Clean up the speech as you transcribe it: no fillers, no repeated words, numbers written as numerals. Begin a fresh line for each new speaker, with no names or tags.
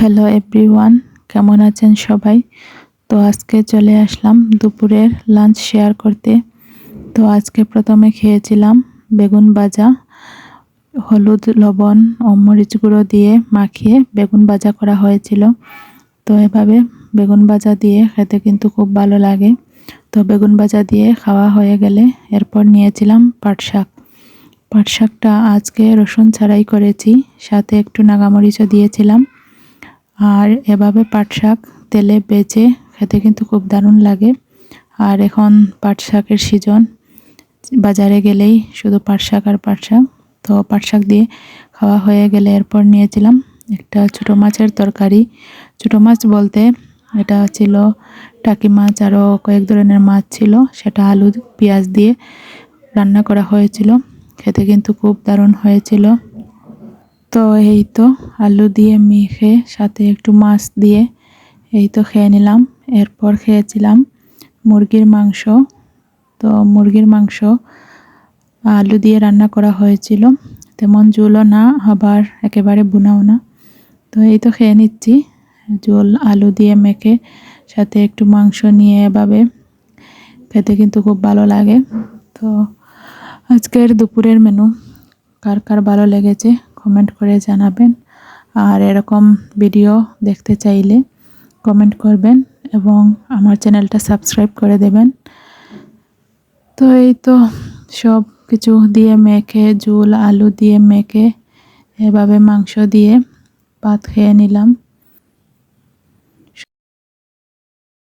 Hello everyone, কেমন আছেন সবাই? তো আজকে চলে আসলাম দুপুরের লাঞ্চ শেয়ার করতে। তো আজকে প্রথমে খেয়েছিলাম বেগুন ভাজা, হলুদ লবণ ও মরিচ গুঁড়ো দিয়ে মাখিয়ে বেগুন ভাজা করা হয়েছিল। তো এভাবে বেগুন ভাজা দিয়ে খেতে কিন্তু খুব ভালো লাগে। তো বেগুন ভাজা দিয়ে খাওয়া হয়ে গেলে এরপর নিয়েছিলাম পাট শাক। পাট শাকটা আজকে রসুন ছাড়াই করেছি, সাথে একটু নাগামরিচও দিয়েছিলাম। আর এভাবে পাট শাক তেলে বেজে খেতে কিন্তু খুব দারুণ লাগে। আর এখন পাট শাকের সিজন, বাজারে গেলেই শুধু পাট শাক আর পাট শাক। তো পাট শাক দিয়ে খাওয়া হয়ে গেলে এরপর নিয়েছিলাম একটা ছোটো মাছের তরকারি। ছোটো মাছ বলতে এটা ছিল টাকি মাছ, আরও কয়েক ধরনের মাছ ছিল। সেটা আলু পেঁয়াজ দিয়ে রান্না করা হয়েছিল, খেতে কিন্তু খুব দারুণ হয়েছিল। তো এই তো আলু দিয়ে মেখে সাথে একটু মাছ দিয়ে এই তো খেয়ে নিলাম। এরপর খেয়েছিলাম মুরগির মাংস। তো মুরগির মাংস আলু দিয়ে রান্না করা হয়েছিল, তেমন ঝোলও না আবার একেবারে বুনাও না। তো এই তো খেয়ে নিচ্ছি ঝোল আলু দিয়ে মেখে, সাথে একটু মাংস নিয়ে এভাবে খেতে কিন্তু খুব ভালো লাগে। তো আজকের দুপুরের মেনু কার কার ভালো লেগেছে কমেন্ট করে জানাবেন। আর এরকম ভিডিও দেখতে চাইলে কমেন্ট করবেন এবং আমার চ্যানেলটা সাবস্ক্রাইব করে দেবেন। তো এই তো সব কিছু দিয়ে মেখে, ঝোল আলু দিয়ে মেখে এভাবে মাংস দিয়ে ভাত খেয়ে নিলাম।